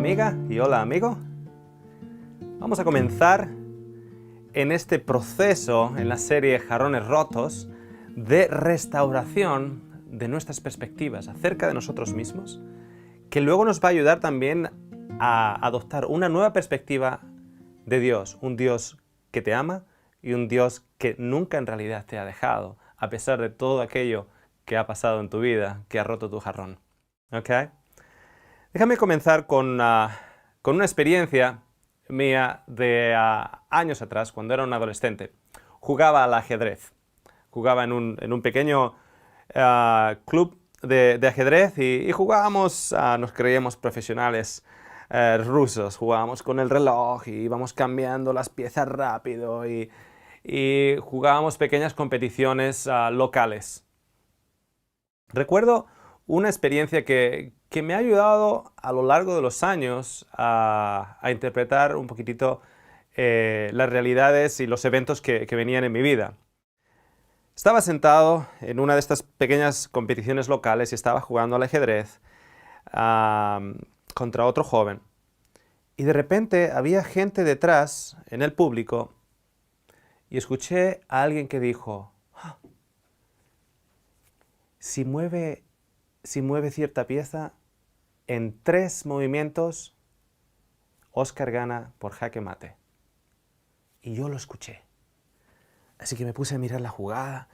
amiga y hola amigo. Vamos a comenzar en este proceso, en la serie Jarrones Rotos, de restauración de nuestras perspectivas acerca de nosotros mismos, que luego nos va a ayudar también a adoptar una nueva perspectiva de Dios, un Dios que te ama y un Dios que nunca en realidad te ha dejado, a pesar de todo aquello que ha pasado en tu vida, que ha roto tu jarrón. ¿Ok? Déjame comenzar con una experiencia mía de años atrás, cuando era un adolescente. Jugaba al ajedrez. Jugaba en un pequeño club de ajedrez y jugábamos, nos creíamos profesionales rusos. Jugábamos con el reloj y íbamos cambiando las piezas rápido y jugábamos pequeñas competiciones locales. Recuerdo una experiencia que me ha ayudado a lo largo de los años a interpretar un poquitito las realidades y los eventos que venían en mi vida. Estaba sentado en una de estas pequeñas competiciones locales y estaba jugando al ajedrez contra otro joven. Y de repente había gente detrás, en el público, y escuché a alguien que dijo: "Ah, si mueve cierta pieza, en 3 movimientos, Oscar gana por jaque mate". Y yo lo escuché. Así que me puse a mirar la jugada,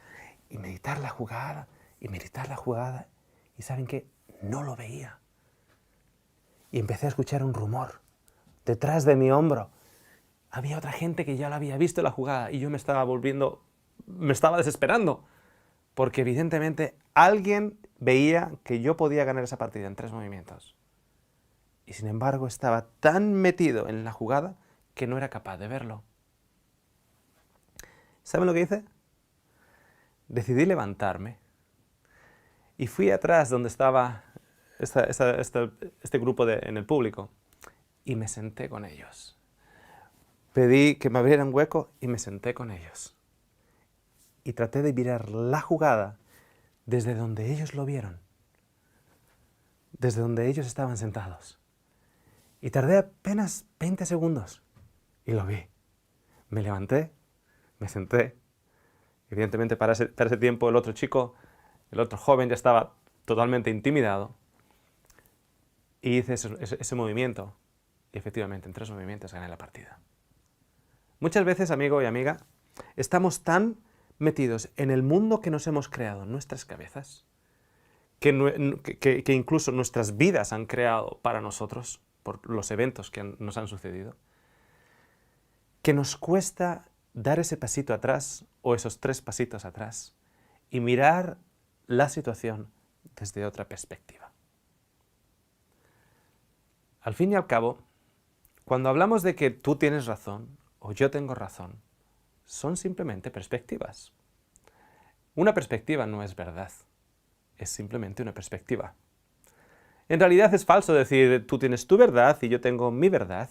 y meditar la jugada, y meditar la jugada. Y ¿saben qué? No lo veía. Y empecé a escuchar un rumor. Detrás de mi hombro había otra gente que ya la había visto la jugada, y yo me estaba desesperando. Porque evidentemente alguien veía que yo podía ganar esa partida en 3 movimientos. Y sin embargo estaba tan metido en la jugada que no era capaz de verlo. ¿Saben lo que hice? Decidí levantarme y fui atrás donde estaba este grupo en el público y me senté con ellos. Pedí que me abrieran hueco y me senté con ellos. Y traté de mirar la jugada desde donde ellos lo vieron, desde donde ellos estaban sentados. Y tardé apenas 20 segundos y lo vi. Me levanté, me senté. Evidentemente para ese tiempo el otro joven ya estaba totalmente intimidado. Y hice ese movimiento. Y efectivamente en 3 movimientos gané la partida. Muchas veces, amigo y amiga, estamos tan metidos en el mundo que nos hemos creado en nuestras cabezas, que incluso nuestras vidas han creado para nosotros, por los eventos que nos han sucedido, que nos cuesta dar ese pasito atrás o esos 3 pasitos atrás y mirar la situación desde otra perspectiva. Al fin y al cabo, cuando hablamos de que tú tienes razón o yo tengo razón, son simplemente perspectivas. Una perspectiva no es verdad, es simplemente una perspectiva. En realidad es falso decir tú tienes tu verdad y yo tengo mi verdad.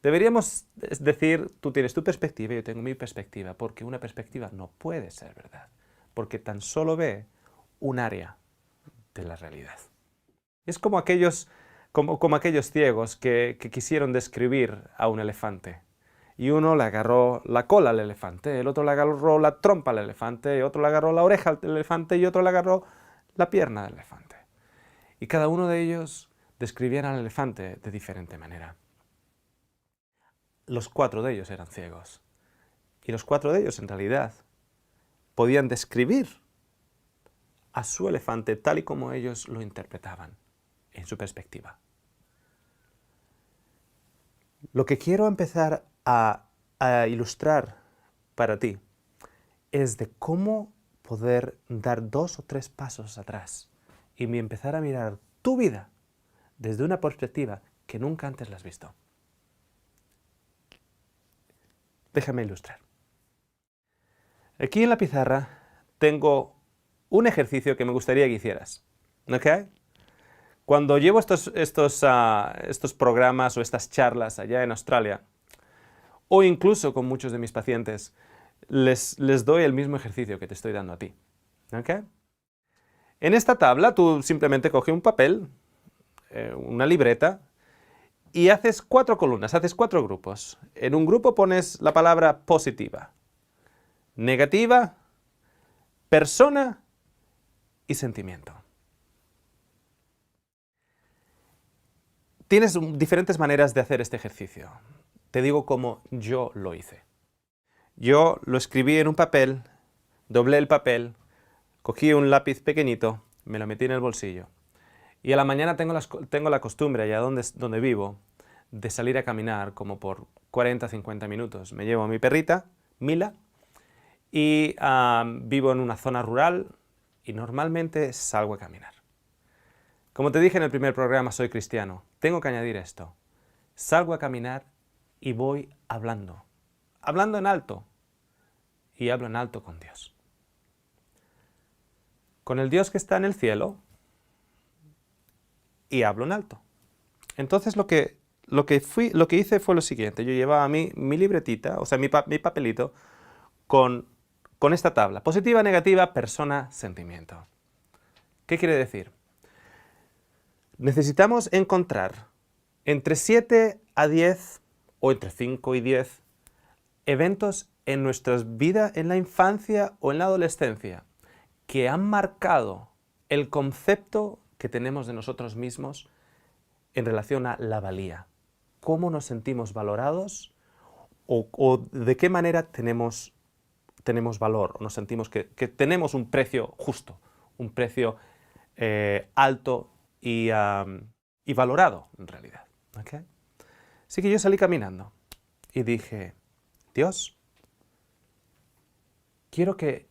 Deberíamos decir tú tienes tu perspectiva y yo tengo mi perspectiva, porque una perspectiva no puede ser verdad, porque tan solo ve un área de la realidad. Es como aquellos ciegos que quisieron describir a un elefante. Y uno le agarró la cola al elefante, el otro le agarró la trompa al elefante, otro le agarró la oreja al elefante y otro le agarró la pierna del elefante. Y cada uno de ellos describían al elefante de diferente manera. Los 4 de ellos eran ciegos. Y los 4 de ellos, en realidad, podían describir a su elefante tal y como ellos lo interpretaban, en su perspectiva. Lo que quiero empezar a ilustrar para ti es de cómo poder dar 2 o 3 pasos atrás y empezar a mirar tu vida desde una perspectiva que nunca antes la has visto. Déjame ilustrar. Aquí en la pizarra tengo un ejercicio que me gustaría que hicieras. ¿Ok? Cuando llevo estos programas o estas charlas allá en Australia, o incluso con muchos de mis pacientes, les doy el mismo ejercicio que te estoy dando a ti. ¿Ok? En esta tabla tú simplemente coges un papel, una libreta, y haces 4 columnas, haces 4 grupos. En un grupo pones la palabra positiva, negativa, persona y sentimiento. Tienes diferentes maneras de hacer este ejercicio. Te digo cómo yo lo hice. Yo lo escribí en un papel, doblé el papel, cogí un lápiz pequeñito, me lo metí en el bolsillo. Y a la mañana tengo la costumbre, allá donde vivo, de salir a caminar como por 40-50 minutos. Me llevo a mi perrita, Mila, y vivo en una zona rural y normalmente salgo a caminar. Como te dije en el primer programa, soy cristiano. Tengo que añadir esto. Salgo a caminar y voy hablando. Hablando en alto. Y hablo en alto con Dios. Con el Dios que está en el cielo. Y hablo en alto. Entonces lo que hice fue lo siguiente. Yo llevaba mi libretita, o sea, mi papelito, con esta tabla. Positiva, negativa, persona, sentimiento. ¿Qué quiere decir? Necesitamos encontrar entre 7 a 10 o entre 5 y 10 eventos en nuestras vidas en la infancia o en la adolescencia que han marcado el concepto que tenemos de nosotros mismos en relación a la valía. ¿Cómo nos sentimos valorados o de qué manera tenemos valor o nos sentimos que tenemos un precio justo, un precio alto y valorado en realidad? ¿Okay? Así que yo salí caminando y dije, Dios, quiero que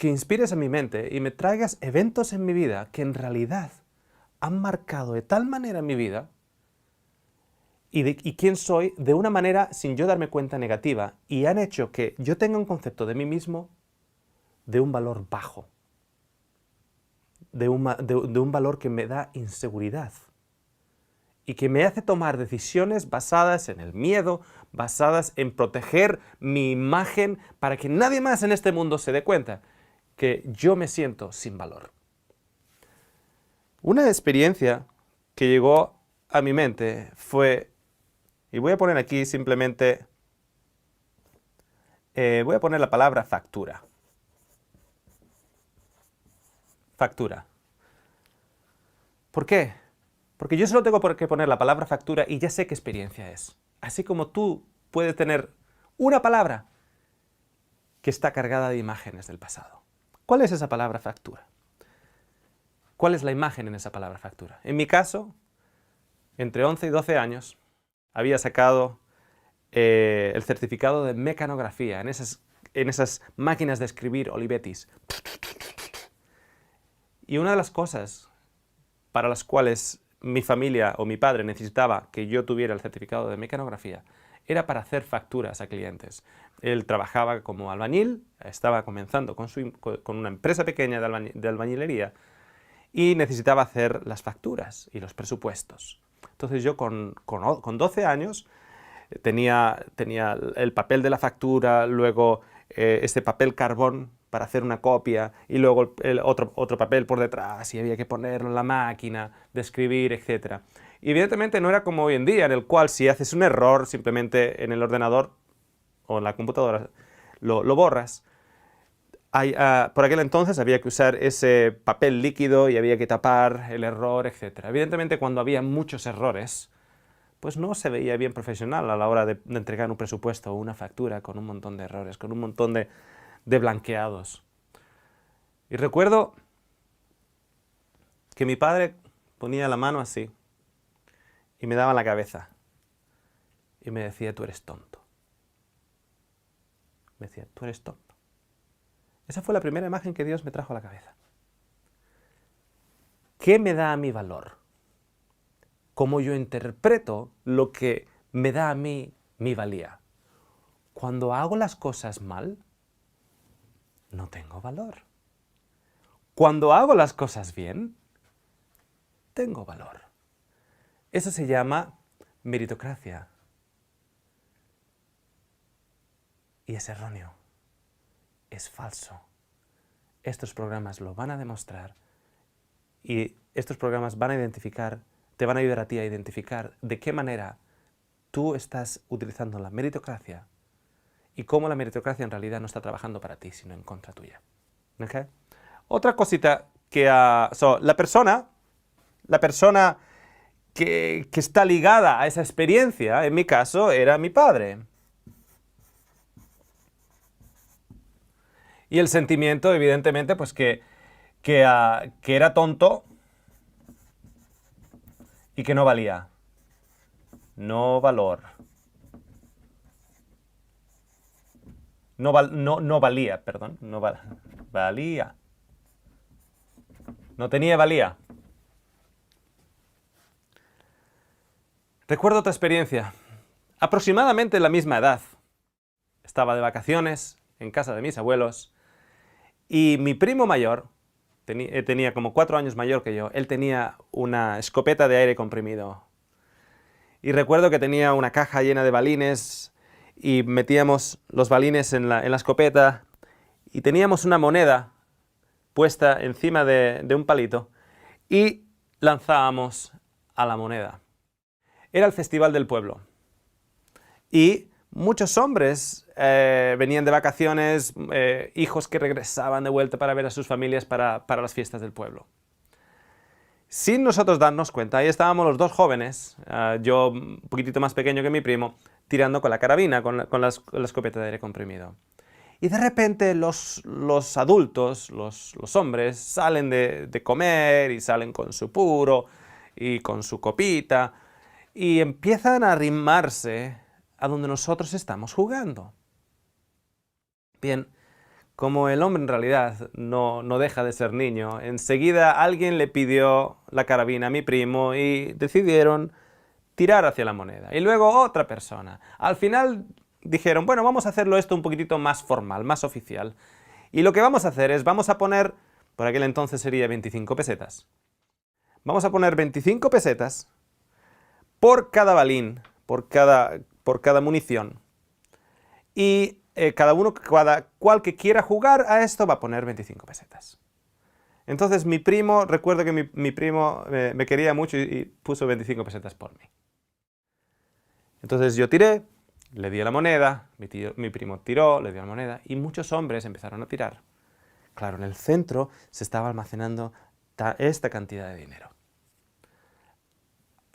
inspires en mi mente y me traigas eventos en mi vida que en realidad han marcado de tal manera mi vida y quién soy de una manera sin yo darme cuenta negativa y han hecho que yo tenga un concepto de mí mismo de un valor bajo, de un valor que me da inseguridad y que me hace tomar decisiones basadas en el miedo, basadas en proteger mi imagen para que nadie más en este mundo se dé cuenta que yo me siento sin valor. Una experiencia que llegó a mi mente fue, y voy a poner aquí simplemente, voy a poner la palabra factura. Factura. ¿Por qué? Porque yo solo tengo que poner la palabra factura y ya sé qué experiencia es. Así como tú puedes tener una palabra que está cargada de imágenes del pasado. ¿Cuál es esa palabra factura? ¿Cuál es la imagen en esa palabra factura? En mi caso, entre 11 y 12 años, había sacado el certificado de mecanografía en esas máquinas de escribir Olivetis. Y una de las cosas para las cuales mi familia o mi padre necesitaba que yo tuviera el certificado de mecanografía era para hacer facturas a clientes. Él trabajaba como albañil, estaba comenzando con una empresa pequeña de albañilería y necesitaba hacer las facturas y los presupuestos. Entonces yo con 12 años tenía el papel de la factura, luego este papel carbón para hacer una copia y luego el otro papel por detrás y había que ponerlo en la máquina de escribir, etc. Y evidentemente no era como hoy en día, en el cual si haces un error simplemente en el ordenador o en la computadora lo borras. Por aquel entonces había que usar ese papel líquido y había que tapar el error, etc. Evidentemente cuando había muchos errores, pues no se veía bien profesional a la hora de entregar un presupuesto o una factura con un montón de errores, con un montón de blanqueados. Y recuerdo que mi padre ponía la mano así y me daba en la cabeza y me decía, tú eres tonto. Me decía, tú eres tonto. Esa fue la primera imagen que Dios me trajo a la cabeza. ¿Qué me da a mí valor? ¿Cómo yo interpreto lo que me da a mí mi valía? Cuando hago las cosas mal, no tengo valor. Cuando hago las cosas bien, tengo valor. Eso se llama meritocracia. Y es erróneo. Es falso. Estos programas lo van a demostrar y estos programas van a identificar te van a ayudar a ti a identificar de qué manera tú estás utilizando la meritocracia y cómo la meritocracia en realidad no está trabajando para ti, sino en contra tuya. ¿Okay? Otra cosita que... la persona que está ligada a esa experiencia, en mi caso, era mi padre. Y el sentimiento, evidentemente, pues que era tonto y que no valía. No valor. No valía, perdón. Valía. No tenía valía. Recuerdo otra experiencia. Aproximadamente en la misma edad. Estaba de vacaciones en casa de mis abuelos y mi primo mayor, tenía como 4 años mayor que yo, él tenía una escopeta de aire comprimido. Y recuerdo que tenía una caja llena de balines y metíamos los balines en la escopeta y teníamos una moneda puesta encima de un palito y lanzábamos a la moneda. Era el festival del pueblo y muchos hombres venían de vacaciones, hijos que regresaban de vuelta para ver a sus familias para las fiestas del pueblo. Sin nosotros darnos cuenta, ahí estábamos los dos jóvenes, yo un poquitito más pequeño que mi primo, tirando con la carabina, con la escopeta de aire comprimido. Y de repente los adultos, los hombres, salen de comer y salen con su puro y con su copita y empiezan a arrimarse a donde nosotros estamos jugando. Bien, como el hombre en realidad no deja de ser niño, enseguida alguien le pidió la carabina a mi primo y decidieron tirar hacia la moneda. Y luego otra persona. Al final dijeron, bueno, vamos a hacerlo esto un poquitito más formal, más oficial. Y lo que vamos a hacer es, vamos a poner, por aquel entonces sería 25 pesetas. Vamos a poner 25 pesetas por cada balín, por cada munición. Y cada cual que quiera jugar a esto va a poner 25 pesetas. Entonces mi primo, recuerdo que mi primo me quería mucho y puso 25 pesetas por mí. Entonces yo tiré, le di la moneda, mi primo tiró, le dio la moneda y muchos hombres empezaron a tirar. Claro, en el centro se estaba almacenando esta cantidad de dinero.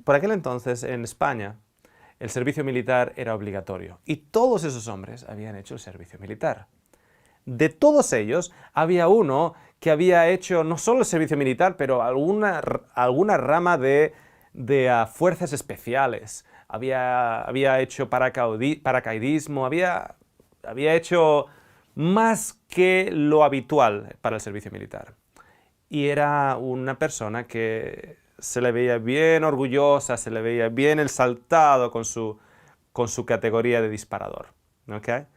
Por aquel entonces, en España, el servicio militar era obligatorio y todos esos hombres habían hecho el servicio militar. De todos ellos, había uno que había hecho no solo el servicio militar, pero alguna rama de fuerzas especiales. Había hecho paracaidismo, había hecho más que lo habitual para el servicio militar. Y era una persona que se le veía bien orgullosa, se le veía bien exaltado con su categoría de disparador. ¿Okay?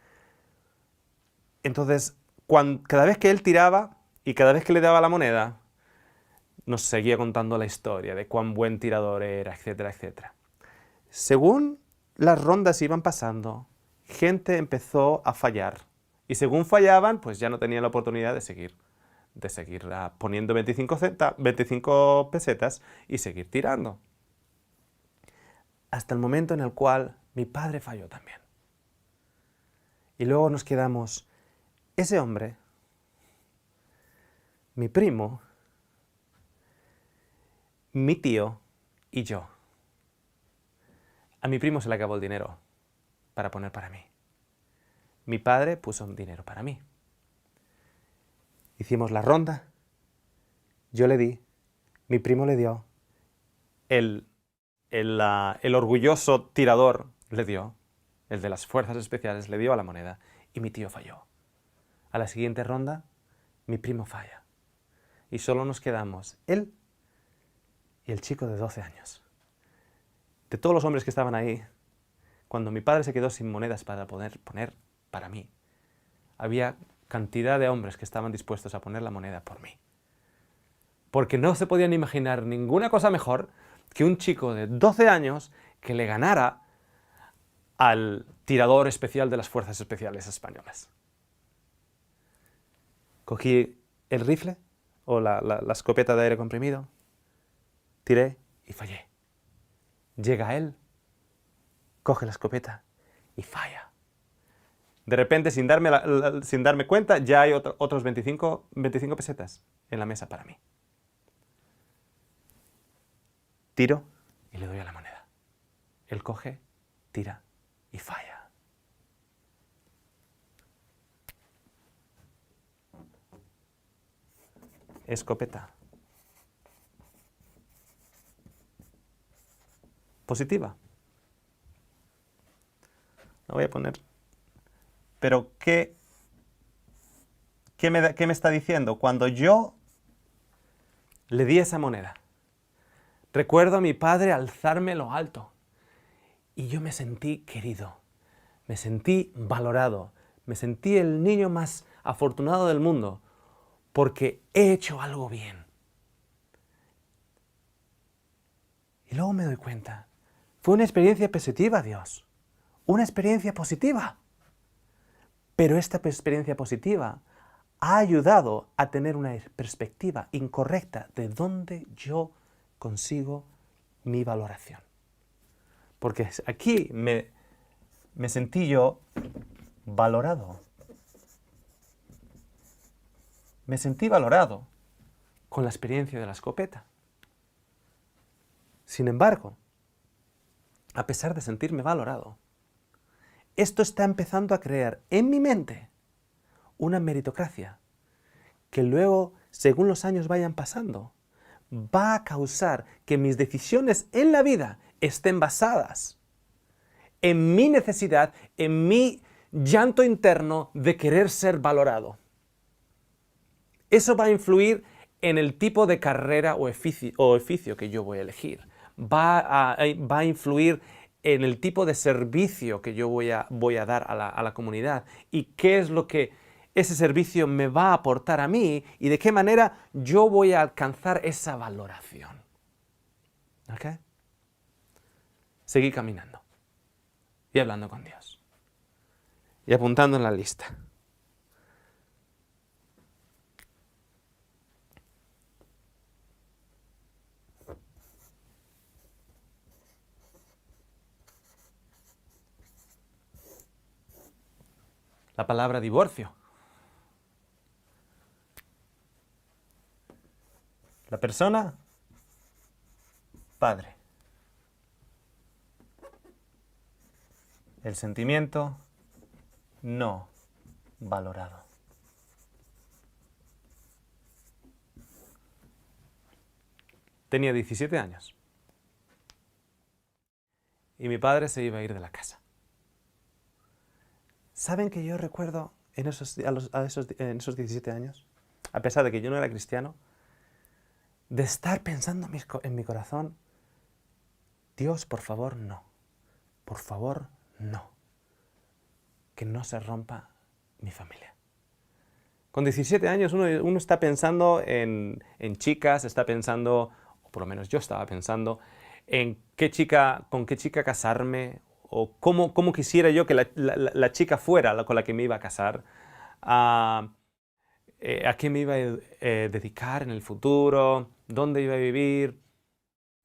Entonces, cada vez que él tiraba y cada vez que le daba la moneda, nos seguía contando la historia de cuán buen tirador era, etcétera, etcétera. Según las rondas iban pasando, gente empezó a fallar. Y según fallaban, pues ya no tenían la oportunidad de seguir poniendo 25 pesetas y seguir tirando. Hasta el momento en el cual mi padre falló también. Y luego nos quedamos, ese hombre, mi primo, mi tío y yo. A mi primo se le acabó el dinero para poner para mí. Mi padre puso un dinero para mí. Hicimos la ronda, yo le di, mi primo le dio, el orgulloso tirador le dio, el de las fuerzas especiales le dio a la moneda y mi tío falló. A la siguiente ronda, mi primo falla. Y solo nos quedamos él y el chico de 12 años. De todos los hombres que estaban ahí, cuando mi padre se quedó sin monedas para poder poner para mí, había cantidad de hombres que estaban dispuestos a poner la moneda por mí. Porque no se podían imaginar ninguna cosa mejor que un chico de 12 años que le ganara al tirador especial de las Fuerzas Especiales Españolas. Cogí el rifle o la escopeta de aire comprimido, tiré y fallé. Llega él, coge la escopeta y falla. De repente, sin darme cuenta, ya hay otros 25 pesetas en la mesa para mí. Tiro y le doy a la moneda. Él coge, tira y falla. Escopeta. Positiva. La voy a poner. Pero ¿qué me está diciendo? Cuando yo le di esa moneda, recuerdo a mi padre alzarme lo alto y yo me sentí querido, me sentí valorado, me sentí el niño más afortunado del mundo porque he hecho algo bien. Y luego me doy cuenta, fue una experiencia positiva, Dios, una experiencia positiva. Pero esta experiencia positiva ha ayudado a tener una perspectiva incorrecta de dónde yo consigo mi valoración. Porque aquí me sentí yo valorado. Me sentí valorado con la experiencia de la escopeta. Sin embargo, a pesar de sentirme valorado, esto está empezando a crear en mi mente una meritocracia que luego, según los años vayan pasando, va a causar que mis decisiones en la vida estén basadas en mi necesidad, en mi llanto interno de querer ser valorado. Eso va a influir en el tipo de carrera o oficio que yo voy a elegir. Va a influir en el tipo de servicio que yo voy a dar a la comunidad y qué es lo que ese servicio me va a aportar a mí y de qué manera yo voy a alcanzar esa valoración. ¿Ok? Seguí caminando y hablando con Dios y apuntando en la lista. La palabra divorcio. La persona, padre. El sentimiento, no valorado. Tenía 17 años. Y mi padre se iba a ir de la casa. ¿Saben que yo recuerdo en esos 17 años, a pesar de que yo no era cristiano, de estar pensando en mi corazón, Dios, por favor, no. Por favor, no. Que no se rompa mi familia. Con 17 años uno está pensando en chicas, está pensando, o por lo menos yo estaba pensando, en con qué chica casarme, o cómo quisiera yo que la chica fuera con la que me iba a casar, a qué me iba a dedicar en el futuro, dónde iba a vivir.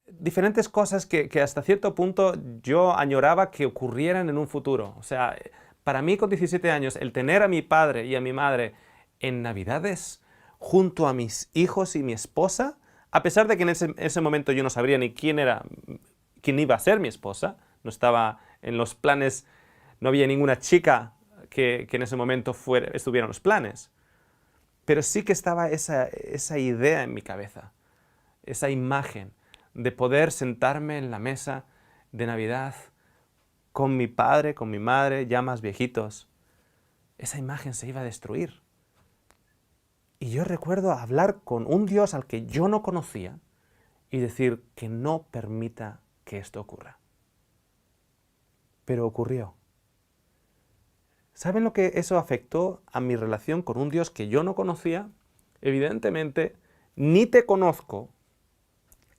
Diferentes cosas que hasta cierto punto yo añoraba que ocurrieran en un futuro. O sea, para mí con 17 años, el tener a mi padre y a mi madre en Navidades junto a mis hijos y mi esposa, a pesar de que en ese momento yo no sabría ni quién iba a ser mi esposa, no estaba en los planes, no había ninguna chica que en ese momento estuviera en los planes. Pero sí que estaba esa idea en mi cabeza, esa imagen de poder sentarme en la mesa de Navidad con mi padre, con mi madre, ya más viejitos. Esa imagen se iba a destruir. Y yo recuerdo hablar con un Dios al que yo no conocía y decir que no permita que esto ocurra. Pero ocurrió. ¿Saben lo que eso afectó a mi relación con un Dios que yo no conocía? Evidentemente, ni te conozco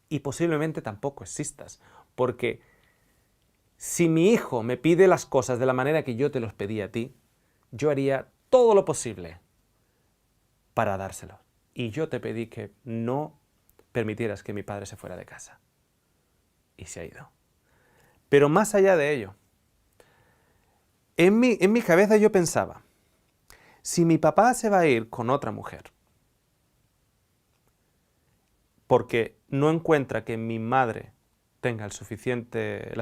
y posiblemente tampoco existas. Porque si mi hijo me pide las cosas de la manera que yo te los pedí a ti, yo haría todo lo posible para dárselos. Y yo te pedí que no permitieras que mi padre se fuera de casa. Y se ha ido. Pero más allá de ello, en mi cabeza yo pensaba, si mi papá se va a ir con otra mujer porque no encuentra que mi madre tenga la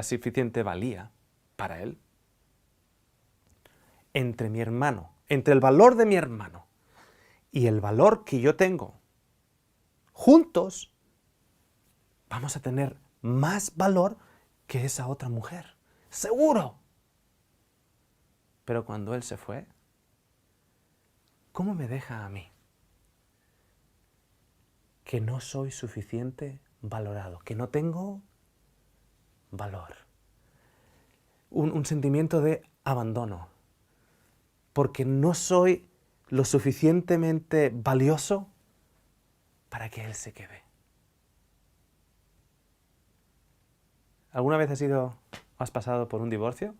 suficiente valía para él, entre mi hermano, entre el valor de mi hermano y el valor que yo tengo, juntos vamos a tener más valor que esa otra mujer. ¡Seguro! Pero cuando él se fue, ¿cómo me deja a mí? Que no soy suficiente valorado, que no tengo valor. Un sentimiento de abandono, porque no soy lo suficientemente valioso para que él se quede. ¿Alguna vez has pasado por un divorcio?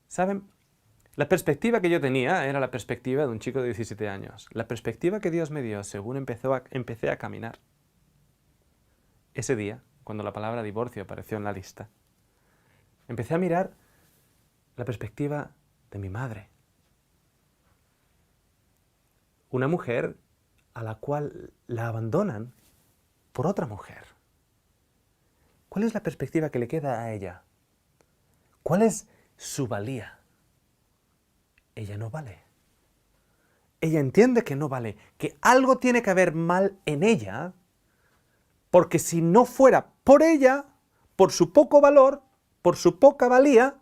¿Saben? La perspectiva que yo tenía era la perspectiva de un chico de 17 años. La perspectiva que Dios me dio según empecé a caminar. Ese día, cuando la palabra divorcio apareció en la lista, empecé a mirar la perspectiva de mi madre. Una mujer a la cual la abandonan por otra mujer. ¿Cuál es la perspectiva que le queda a ella? ¿Cuál es su valía? Ella no vale. Ella entiende que no vale, que algo tiene que haber mal en ella, porque si no fuera por ella, por su poco valor, por su poca valía,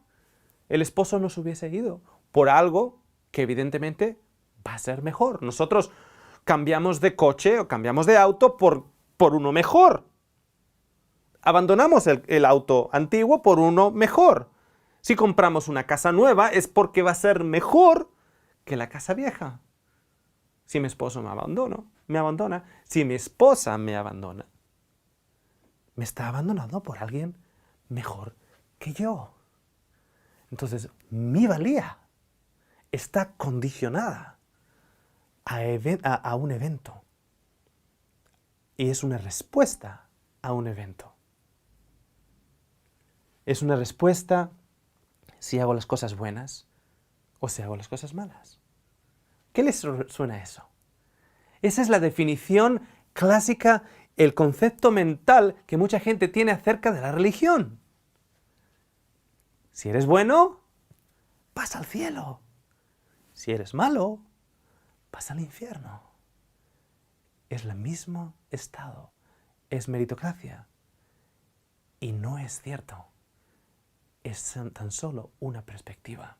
el esposo no se hubiese ido por algo que evidentemente va a ser mejor. Nosotros cambiamos de coche o cambiamos de auto por uno mejor. Abandonamos el auto antiguo por uno mejor. Si compramos una casa nueva es porque va a ser mejor que la casa vieja. Si mi esposo me abandona, si mi esposa me abandona, me está abandonando por alguien mejor que yo. Entonces, mi valía está condicionada a un evento. Y es una respuesta a un evento. Es una respuesta si hago las cosas buenas o si hago las cosas malas. ¿Qué les suena eso? Esa es la definición clásica, el concepto mental que mucha gente tiene acerca de la religión. Si eres bueno, vas al cielo. Si eres malo, vas al infierno. Es el mismo estado. Es meritocracia. Y no es cierto. Es tan solo una perspectiva.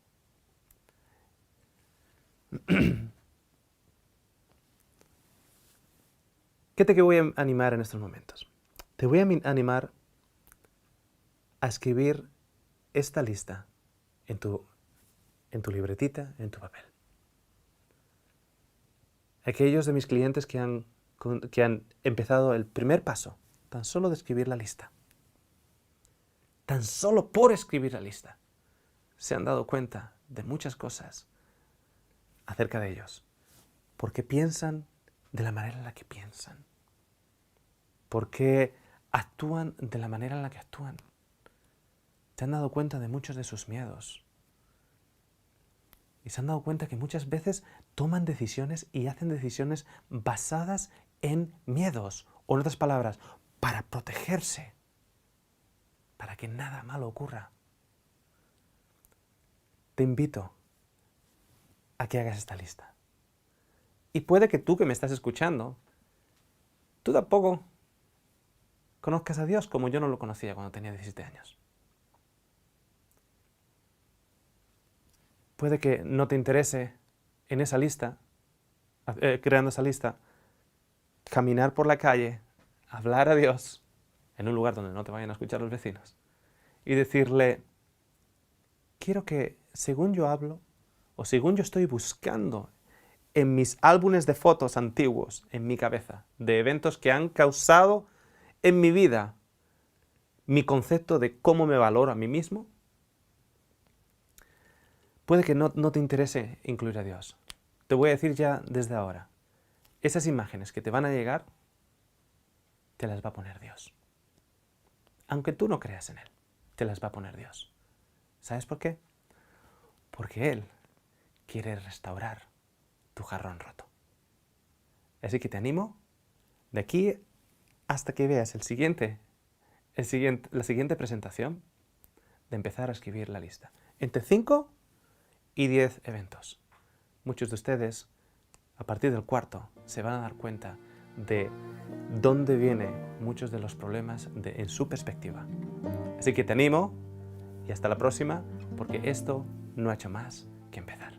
¿Qué te voy a animar en estos momentos? Te voy a animar a escribir esta lista en tu libretita, en tu papel. Aquellos de mis clientes que han empezado el primer paso, tan solo de escribir la lista, tan solo por escribir la lista, se han dado cuenta de muchas cosas acerca de ellos, porque piensan de la manera en la que piensan, porque actúan de la manera en la que actúan. Se han dado cuenta de muchos de sus miedos. Y se han dado cuenta que muchas veces toman decisiones y hacen decisiones basadas en miedos. O en otras palabras, para protegerse. Para que nada malo ocurra. Te invito a que hagas esta lista. Y puede que tú que me estás escuchando, tú tampoco conozcas a Dios como yo no lo conocía cuando tenía 17 años. Puede que no te interese en esa lista, creando esa lista, caminar por la calle, hablar a Dios en un lugar donde no te vayan a escuchar los vecinos y decirle, quiero que según yo hablo o según yo estoy buscando en mis álbumes de fotos antiguos en mi cabeza, de eventos que han causado en mi vida mi concepto de cómo me valoro a mí mismo, puede que no te interese incluir a Dios. Te voy a decir ya desde ahora, esas imágenes que te van a llegar, te las va a poner Dios. aunque tú no creas en Él, te las va a poner Dios. ¿Sabes por qué? Porque Él quiere restaurar tu jarrón roto. Así que te animo, de aquí hasta que veas la siguiente presentación, de empezar a escribir la lista. Entre 5 y 10 eventos. Muchos de ustedes, a partir del cuarto, se van a dar cuenta de dónde vienen muchos de los problemas en su perspectiva. Así que te animo y hasta la próxima, porque esto no ha hecho más que empezar.